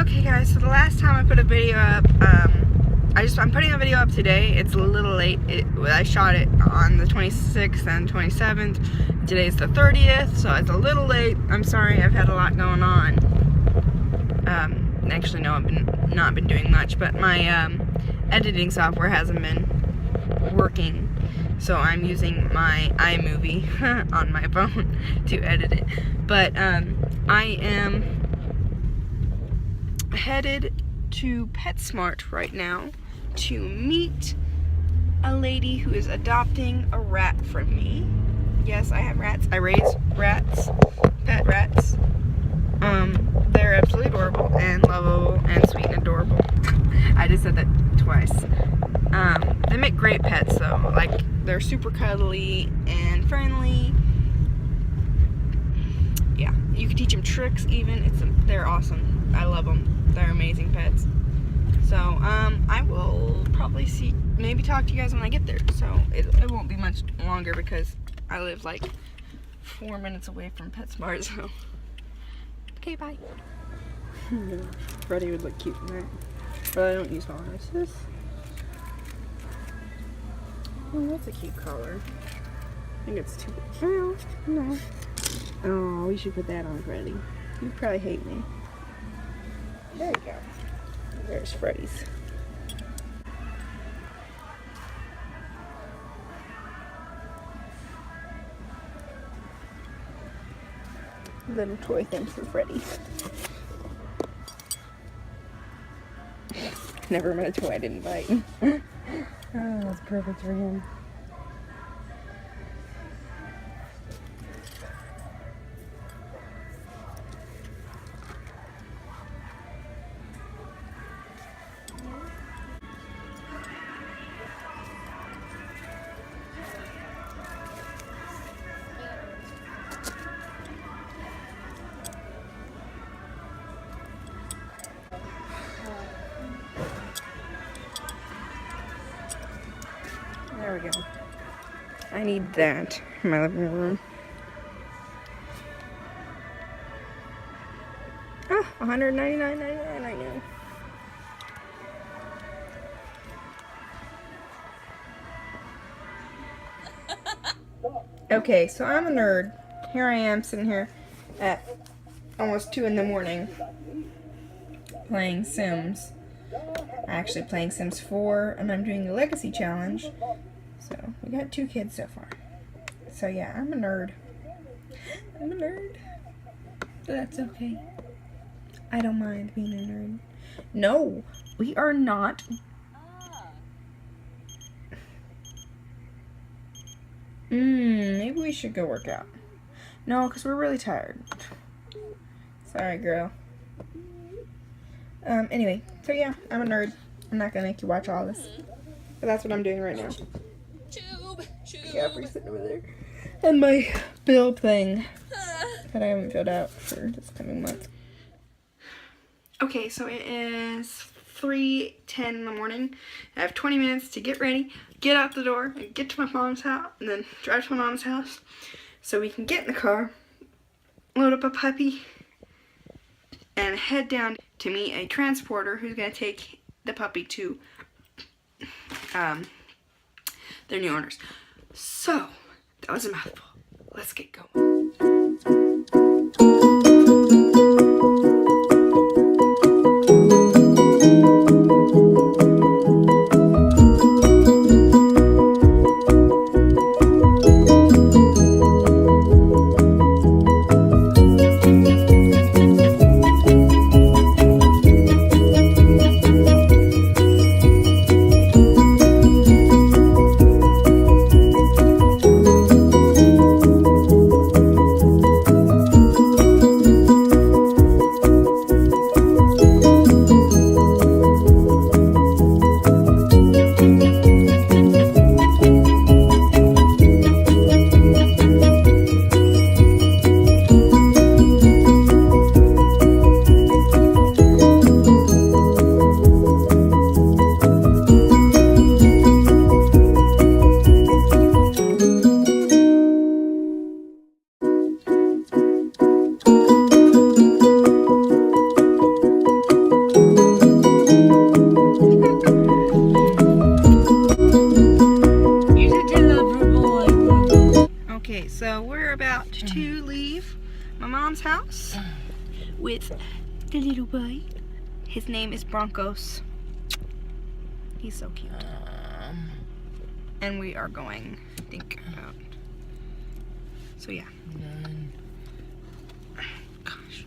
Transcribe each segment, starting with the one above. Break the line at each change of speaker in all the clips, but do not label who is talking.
Okay guys, so the last time I put a video up, I'm putting a video up today. It's a little late. I shot it on the 26th and 27th. Today's the 30th, so it's a little late. I'm sorry, I've had a lot going on. Actually, no, I've not been doing much, but my editing software hasn't been working, so I'm using my iMovie on my phone to edit it. But I am headed to PetSmart right now to meet a lady who is adopting a rat from me. Yes, I have rats. I raise rats, pet rats. They're absolutely adorable and lovable and sweet and adorable. I just said that twice. They make great pets though. Like, they're super cuddly and friendly. Yeah, you can teach them tricks even. They're awesome. I love them. They're amazing pets. So, I will probably maybe talk to you guys when I get there. So, it won't be much longer because I live like 4 minutes away from PetSmart, so. Okay, bye. Freddie would look cute in that. But I don't use harnesses. Oh, that's a cute color. I think it's too big. Oh, no. Oh, we should put that on Freddie. He'd probably hate me. There you go. There's Freddy's. Little toy things for Freddy. Never met a toy I didn't bite. Oh, that's perfect for him. There we go. I need that in my living room. Oh, $199.99, I know. Okay, so I'm a nerd. Here I am sitting here at almost 2 in the morning playing Sims. Actually playing Sims 4, and I'm doing the Legacy Challenge. So, we got 2 kids so far. So yeah, I'm a nerd. I'm a nerd. But that's okay. I don't mind being a nerd. No, we are not. Maybe we should go work out. No, because we're really tired. Sorry, girl. Anyway, so yeah, I'm a nerd. I'm not gonna make you watch all this. But that's what I'm doing right now. Caffrey's sitting over there. And my bill thing that I haven't filled out for this coming month. Okay, so it is 3:10 in the morning. I have 20 minutes to get ready, get out the door, and get to my mom's house, and then drive to my mom's house so we can get in the car, load up a puppy, and head down to meet a transporter who's going to take the puppy to their new owners. So, that was a mouthful. Let's get going. mom's house with the little boy. His name is Broncos. He's so cute. And we are going to think about. So yeah. Gosh,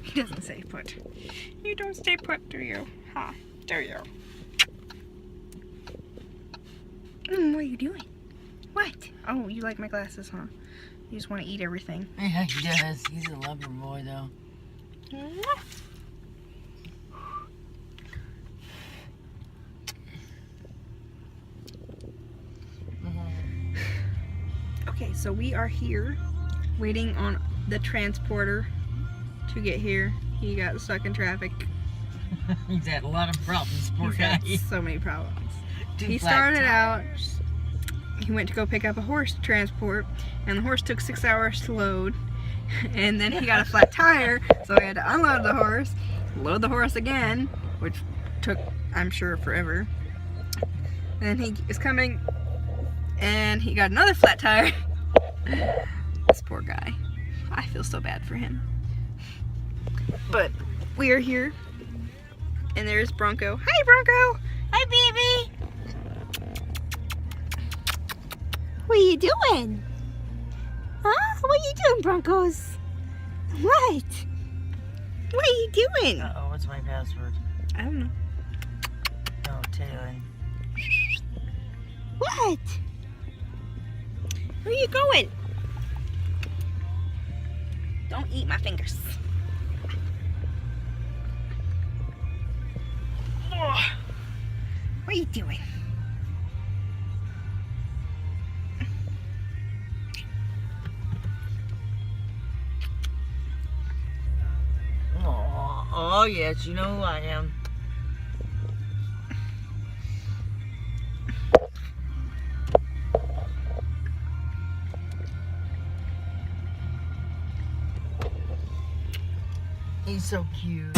he doesn't stay put. You don't stay put, do you? Huh? Do you? What are you doing? What? Oh, you like my glasses, huh? You just want to eat everything.
Yeah, he does. He's a lover boy, though.
Okay, so we are here waiting on the transporter to get here. He got stuck in traffic.
He's had a lot of problems, poor
He's
guy.
had so many problems. He started out, he went to go pick up a horse to transport, and the horse took 6 hours to load. And then he got a flat tire, so he had to unload the horse, load the horse again, which took, I'm sure, forever. And then he is coming, and he got another flat tire. This poor guy. I feel so bad for him. But we are here, and there's Bronco. Hi, Bronco! Hi, baby! What are you doing? Huh? What are you doing, Broncos? What? What are you doing?
Uh-oh, what's my password?
I don't know.
No, Taylor.
What? Where are you going? Don't eat my fingers. Ugh. What are you doing?
Oh, yes, you know who I am. He's so cute.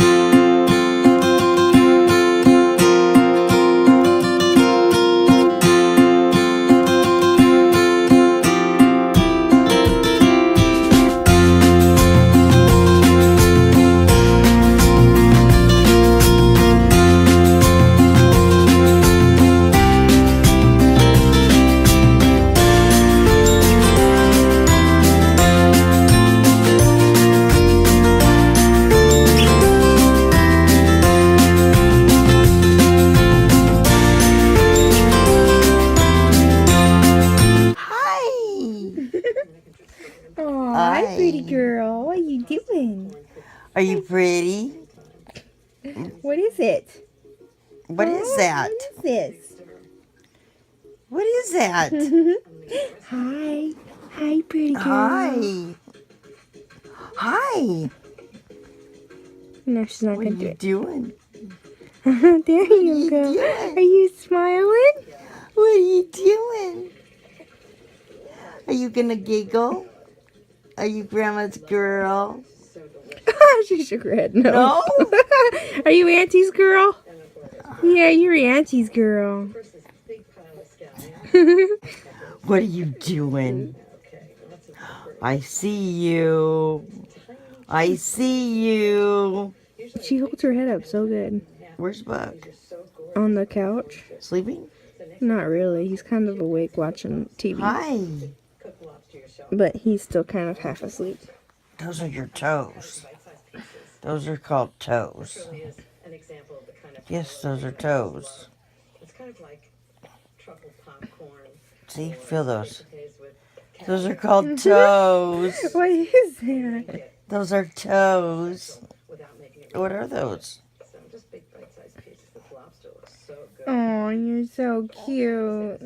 Hi, pretty girl. What are you doing?
Are you pretty?
What is it?
What is that?
What is
What is that?
this? Hi. Hi, pretty girl.
Hi. Hi.
No, she's not
What
going
are
to do
you
it.
doing?
There you go.
doing?
Are you smiling?
What are you doing? Are you gonna giggle? Are you grandma's girl?
She shook her head. No.
No?
Are you Auntie's girl? Yeah, you're Auntie's girl.
What are you doing? I see you. I see you.
She holds her head up so good.
Where's Buck?
On the couch?
Sleeping?
Not really. He's kind of awake watching TV.
Hi.
But he's still kind of half asleep.
Those are your toes. Those are called toes. Yes, those are toes. See, feel those. Those are called toes.
What is that?
Those are toes. What are those?
Oh, you're so cute.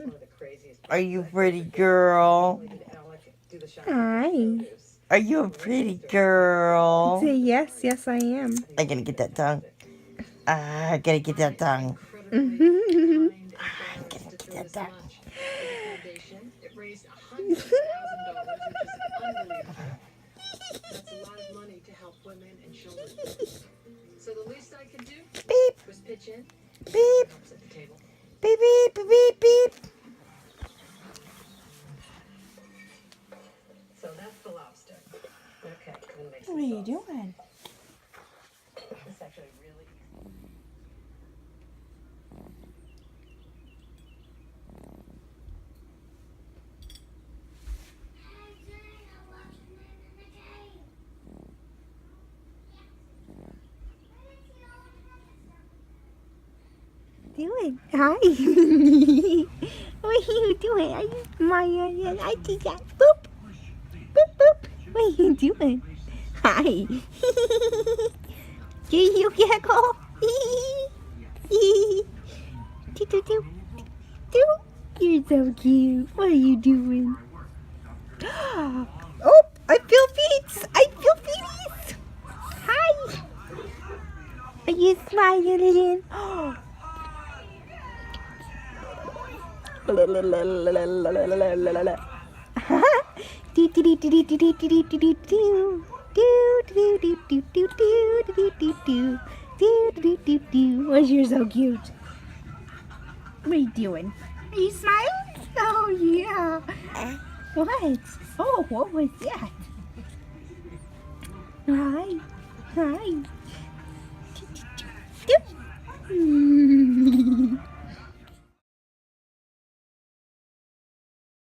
Are you a pretty girl?
Hi.
Are you a pretty girl?
Say yes. Yes, I am.
I gotta get that tongue. I gotta get that tongue. I gotta get that tongue. Beep. Beep. Beep, beep, beep, beep, beep.
So that's the lobster. Okay,
Doing? Hi. What are you doing? Are you smiling? I see that. Boop. Boop, boop. What are you doing? Hi. Do you giggle? Do, do, do. Do. You're so cute. What are you doing? Oh, I feel feet. I feel feet. Hi. Are you smiling? What's yours so cute? What are you doing? Are you smiling? Oh yeah. What? Oh, what was that? Hi. Hi.